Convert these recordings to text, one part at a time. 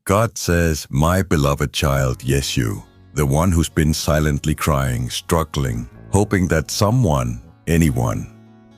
God says, my beloved child, yes you, the one who's been silently crying, struggling, hoping that someone, anyone,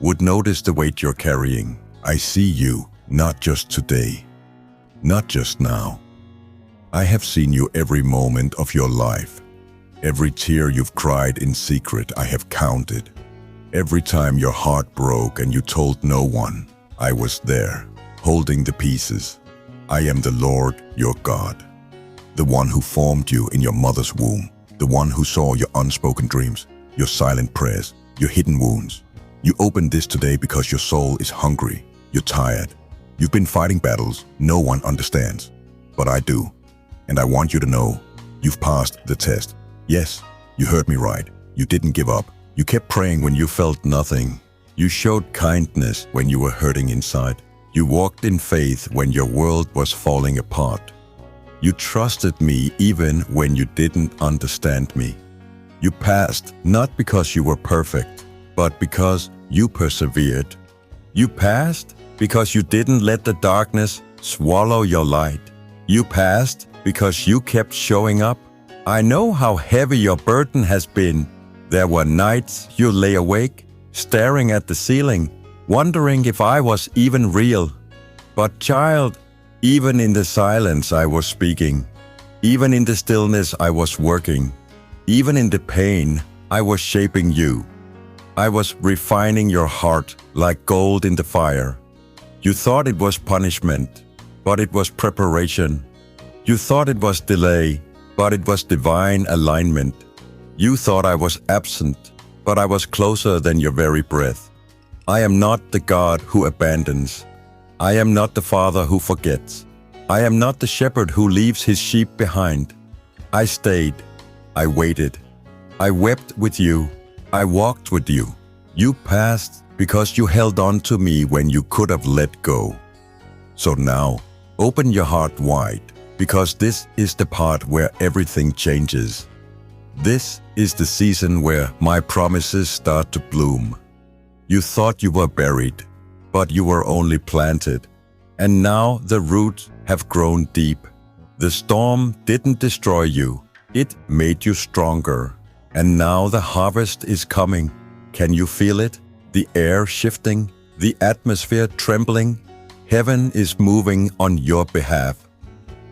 would notice the weight you're carrying. I see you, not just today, not just now. I have seen you every moment of your life. Every tear you've cried in secret, I have counted. Every time your heart broke and you told no one, I was there, holding the pieces. I am the Lord, your God, the one who formed you in your mother's womb, the one who saw your unspoken dreams, your silent prayers, your hidden wounds. You opened this today because your soul is hungry, you're tired. You've been fighting battles no one understands, but I do. And I want you to know, you've passed the test. Yes, you heard me right. You didn't give up. You kept praying when you felt nothing. You showed kindness when you were hurting inside. You walked in faith when your world was falling apart. You trusted me even when you didn't understand me. You passed not because you were perfect, but because you persevered. You passed because you didn't let the darkness swallow your light. You passed because you kept showing up. I know how heavy your burden has been. There were nights you lay awake, staring at the ceiling, wondering if I was even real. But child, even in the silence I was speaking. Even in the stillness I was working. Even in the pain I was shaping you. I was refining your heart like gold in the fire. You thought it was punishment, but it was preparation. You thought it was delay, but it was divine alignment. You thought I was absent, but I was closer than your very breath. I am not the God who abandons. I am not the father who forgets. I am not the shepherd who leaves his sheep behind. I stayed. I waited. I wept with you. I walked with you. You passed because you held on to me when you could have let go. So now, open your heart wide, because this is the part where everything changes. This is the season where my promises start to bloom. You thought you were buried, but you were only planted. And now the roots have grown deep. The storm didn't destroy you. It made you stronger. And now the harvest is coming. Can you feel it? The air shifting, the atmosphere trembling. Heaven is moving on your behalf.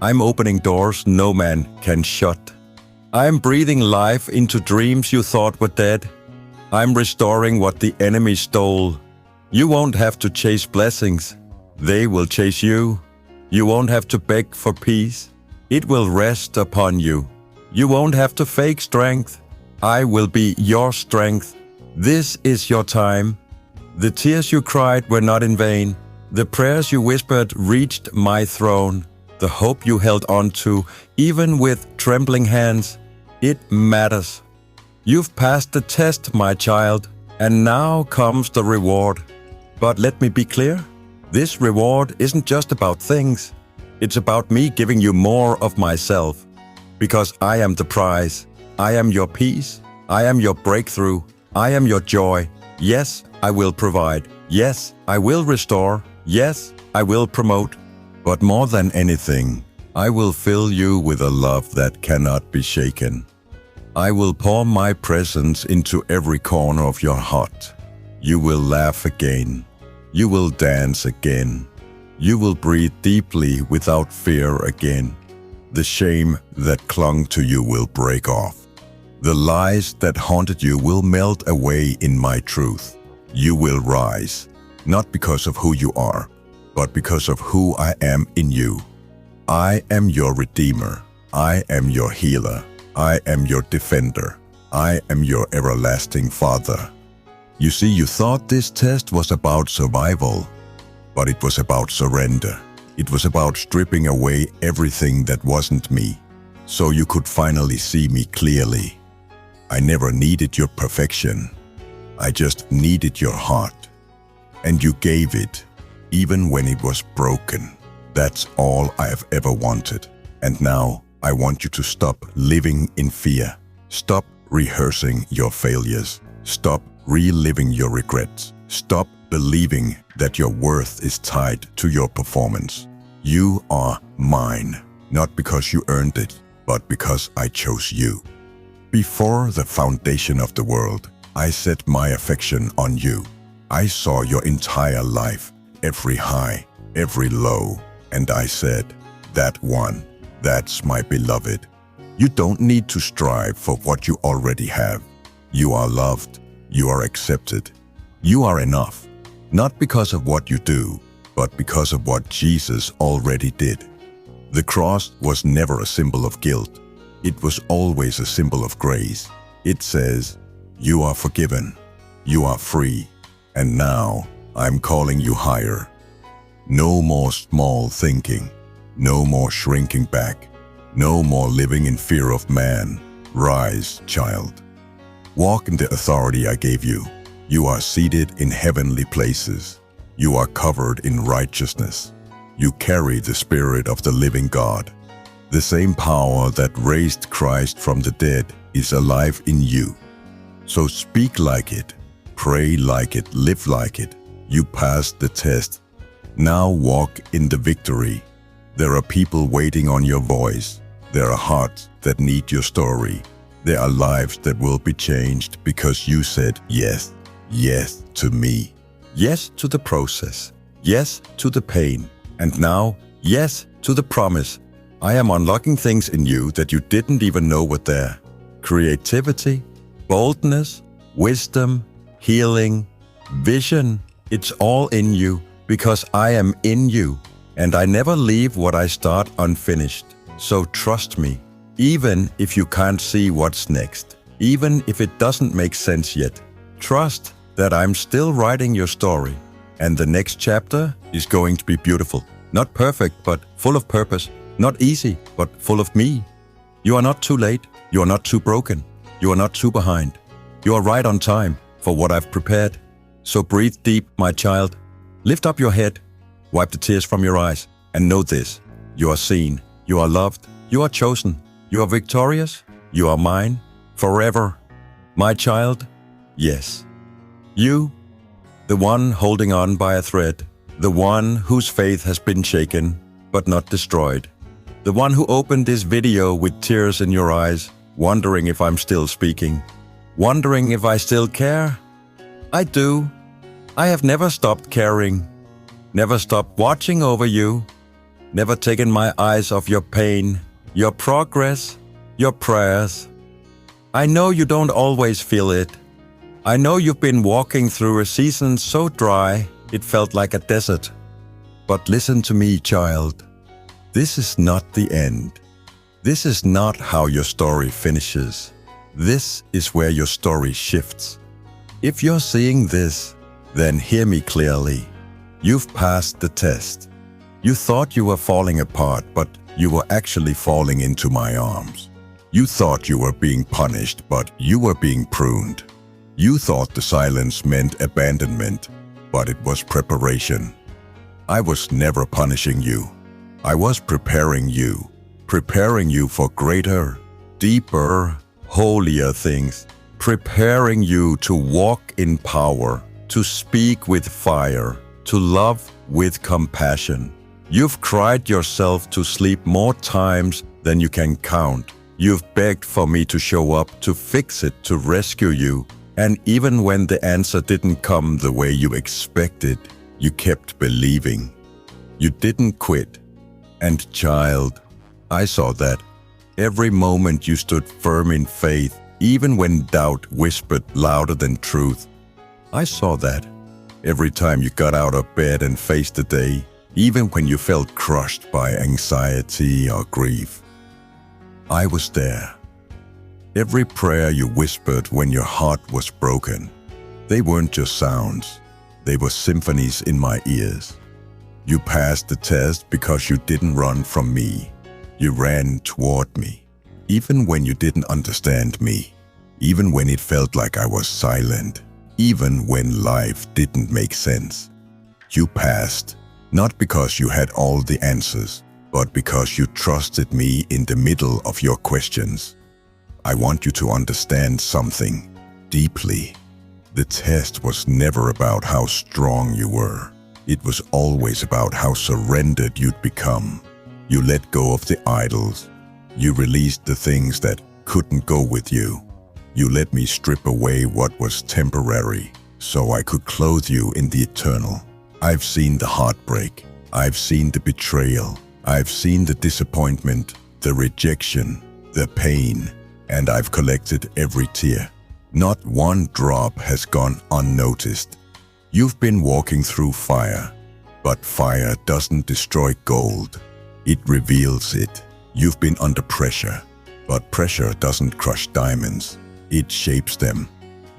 I'm opening doors no man can shut. I'm breathing life into dreams you thought were dead. I'm restoring what the enemy stole. You won't have to chase blessings. They will chase you. You won't have to beg for peace. It will rest upon you. You won't have to fake strength. I will be your strength. This is your time. The tears you cried were not in vain. The prayers you whispered reached my throne. The hope you held on to, even with trembling hands, it matters. You've passed the test, my child, and now comes the reward. But let me be clear, this reward isn't just about things. It's about me giving you more of myself. Because I am the prize. I am your peace. I am your breakthrough. I am your joy. Yes, I will provide. Yes, I will restore. Yes, I will promote. But more than anything, I will fill you with a love that cannot be shaken. I will pour my presence into every corner of your heart. You will laugh again. You will dance again. You will breathe deeply without fear again. The shame that clung to you will break off. The lies that haunted you will melt away in my truth. You will rise, not because of who you are, but because of who I am in you. I am your Redeemer. I am your healer. I am your defender. I am your everlasting Father. You see, you thought this test was about survival, but it was about surrender. It was about stripping away everything that wasn't me, so you could finally see me clearly. I never needed your perfection. I just needed your heart. And you gave it, even when it was broken. That's all I have ever wanted. And now I want you to stop living in fear. Stop rehearsing your failures. Stop reliving your regrets. Stop believing that your worth is tied to your performance. You are mine. not because you earned it, but because I chose you. Before the foundation of the world, I set my affection on you. I saw your entire life, every high, every low, and I said, that one, that's my beloved. You don't need to strive for what you already have. You are loved, you are accepted, you are enough, not because of what you do, but because of what Jesus already did. The cross was never a symbol of guilt. It was always a symbol of grace. It says, you are forgiven, you are free, and now I'm calling you higher. No more small thinking, no more shrinking back, no more living in fear of man. Rise, child. Walk in the authority I gave you. You are seated in heavenly places. You are covered in righteousness. You carry the Spirit of the living God. The same power that raised Christ from the dead is alive in you. So speak like it, pray like it, live like it. You passed the test. Now walk in the victory. There are people waiting on your voice. There are hearts that need your story. There are lives that will be changed because you said yes, yes to me. Yes to the process. Yes to the pain. And now, yes to the promise. I am unlocking things in you that you didn't even know were there. Creativity, boldness, wisdom, healing, vision. It's all in you because I am in you. And I never leave what I start unfinished. So trust me, even if you can't see what's next, even if it doesn't make sense yet. Trust that I'm still writing your story. And the next chapter is going to be beautiful. Not perfect, but full of purpose. Not easy, but full of me. You are not too late. You are not too broken. You are not too behind. You are right on time for what I've prepared. So breathe deep, my child. Lift up your head. Wipe the tears from your eyes. And know this. You are seen. You are loved. You are chosen. You are victorious. You are mine. Forever. My child. Yes. You. The one holding on by a thread. The one whose faith has been shaken, but not destroyed. The one who opened this video with tears in your eyes, wondering if I'm still speaking. Wondering if I still care. I do. I have never stopped caring. Never stopped watching over you. Never taken my eyes off your pain, your progress, your prayers. I know you don't always feel it. I know you've been walking through a season so dry it felt like a desert. But listen to me, child. This is not the end. This is not how your story finishes. This is where your story shifts. If you're seeing this, then hear me clearly. You've passed the test. You thought you were falling apart, but you were actually falling into my arms. You thought you were being punished, but you were being pruned. You thought the silence meant abandonment, but it was preparation. I was never punishing you. I was preparing you for greater, deeper, holier things, preparing you to walk in power, to speak with fire, to love with compassion. You've cried yourself to sleep more times than you can count. You've begged for me to show up, to fix it, to rescue you. And even when the answer didn't come the way you expected, you kept believing. You didn't quit. And child, I saw that. Every moment you stood firm in faith, even when doubt whispered louder than truth. I saw that. Every time you got out of bed and faced the day, even when you felt crushed by anxiety or grief. I was there. Every prayer you whispered when your heart was broken, they weren't just sounds, they were symphonies in my ears. You passed the test because you didn't run from me. You ran toward me, even when you didn't understand me, even when it felt like I was silent, even when life didn't make sense. You passed, not because you had all the answers, but because you trusted me in the middle of your questions. I want you to understand something deeply. The test was never about how strong you were. It was always about how surrendered you'd become. You let go of the idols. You released the things that couldn't go with you. You let me strip away what was temporary so I could clothe you in the eternal. I've seen the heartbreak. I've seen the betrayal. I've seen the disappointment, the rejection, the pain, and I've collected every tear. Not one drop has gone unnoticed. You've been walking through fire, but fire doesn't destroy gold. It reveals it. You've been under pressure, but pressure doesn't crush diamonds. It shapes them.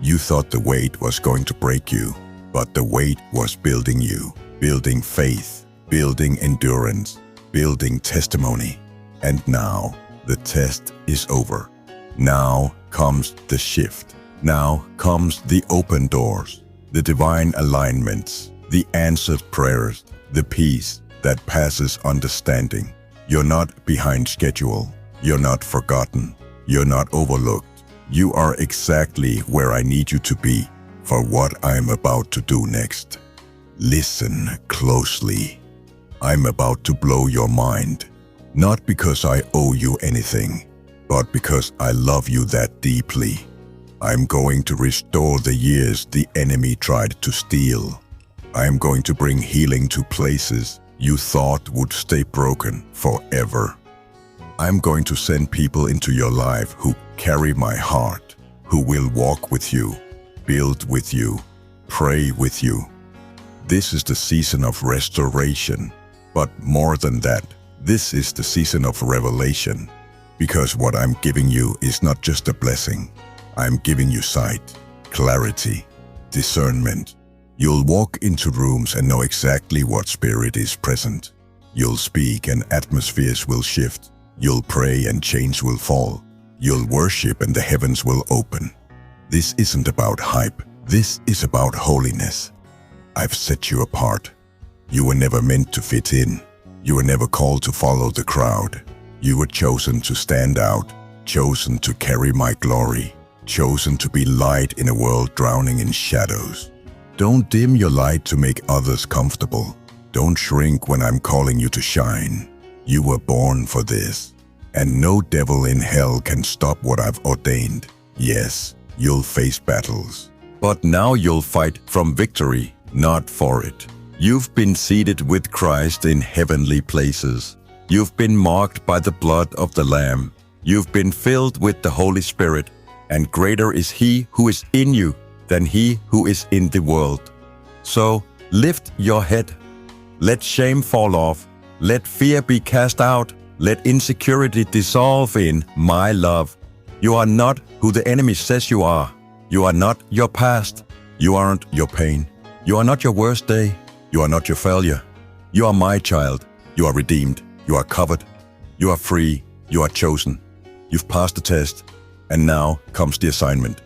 You thought the weight was going to break you, but the weight was building you, building faith, building endurance, building testimony. And now the test is over. Now comes the shift. Now comes the open doors, the divine alignments, the answered prayers, the peace that passes understanding. You're not behind schedule. You're not forgotten. You're not overlooked. You are exactly where I need you to be for what I'm about to do next. Listen closely. I'm about to blow your mind, not because I owe you anything, but because I love you that deeply. I'm going to restore the years the enemy tried to steal. I'm going to bring healing to places you thought would stay broken forever. I'm going to send people into your life who carry my heart, who will walk with you, build with you, pray with you. This is the season of restoration, but more than that, this is the season of revelation, because what I'm giving you is not just a blessing. I'm giving you sight, clarity, discernment. You'll walk into rooms and know exactly what spirit is present. You'll speak and atmospheres will shift. You'll pray and chains will fall. You'll worship and the heavens will open. This isn't about hype. This is about holiness. I've set you apart. You were never meant to fit in. You were never called to follow the crowd. You were chosen to stand out, chosen to carry my glory, chosen to be light in a world drowning in shadows. Don't dim your light to make others comfortable. Don't shrink when I'm calling you to shine. You were born for this, and no devil in hell can stop what I've ordained. Yes, you'll face battles, but now you'll fight from victory, not for it. You've been seated with Christ in heavenly places. You've been marked by the blood of the Lamb. You've been filled with the Holy Spirit, and greater is He who is in you than he who is in the world. So lift your head. Let shame fall off. Let fear be cast out. Let insecurity dissolve in my love. You are not who the enemy says you are. You are not your past. You aren't your pain. You are not your worst day. You are not your failure. You are my child. You are redeemed. You are covered. You are free. You are chosen. You've passed the test. And now comes the assignment.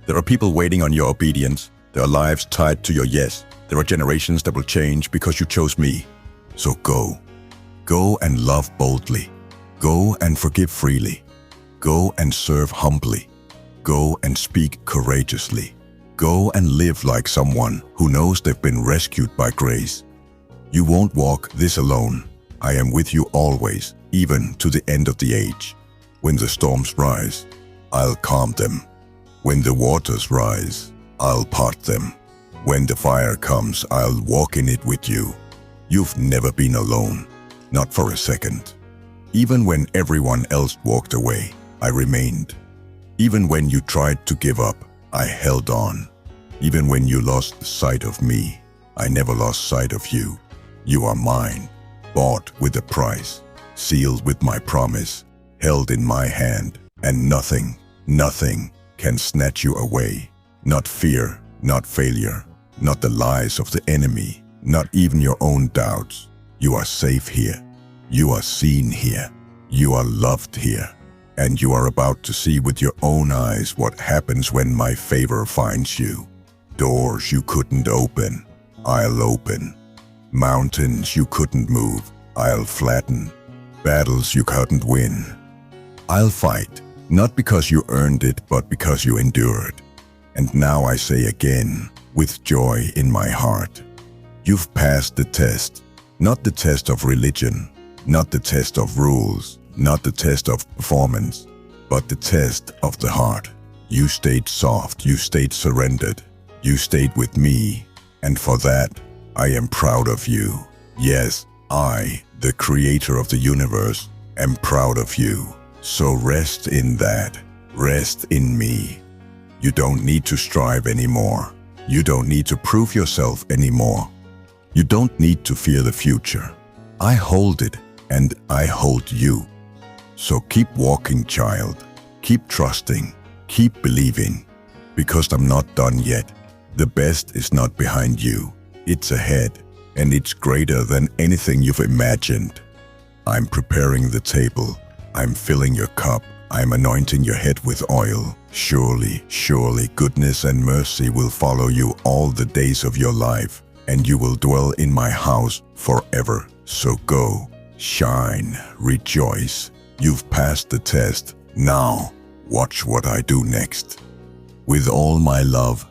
There are people waiting on your obedience. There are lives tied to your yes. There are generations that will change because you chose me. So go. Go and love boldly. Go and forgive freely. Go and serve humbly. Go and speak courageously. Go and live like someone who knows they've been rescued by grace. You won't walk this alone. I am with you always, even to the end of the age. When the storms rise, I'll calm them. When the waters rise, I'll part them. When the fire comes, I'll walk in it with you. You've never been alone, not for a second. Even when everyone else walked away, I remained. Even when you tried to give up, I held on. Even when you lost sight of me, I never lost sight of you. You are mine, bought with a price, sealed with my promise, held in my hand, and nothing can snatch you away. Not fear, not failure, not the lies of the enemy, not even your own doubts. You are safe here. You are seen here. You are loved here. And you are about to see with your own eyes what happens when my favor finds you. Doors you couldn't open, I'll open. Mountains you couldn't move, I'll flatten. Battles you couldn't win, I'll fight. Not because you earned it, but because you endured. And now I say again, with joy in my heart, you've passed the test. Not the test of religion, Not the test of rules, not the test of performance, but the test of the heart. You stayed soft, you stayed surrendered, you stayed with me, and for that, I am proud of you. Yes, I, the creator of the universe, am proud of you. So rest in that, rest in me. You don't need to strive anymore. You don't need to prove yourself anymore. You don't need to fear the future. I hold it, and I hold you. So keep walking, child. Keep trusting. Keep believing. Because I'm not done yet. The best is not behind you. It's ahead, and it's greater than anything you've imagined. I'm preparing the table. I'm filling your cup. I'm anointing your head with oil. Surely, surely goodness and mercy will follow you all the days of your life, and you will dwell in my house forever. So go, shine, rejoice. You've passed the test. Now, watch what I do next. With all my love,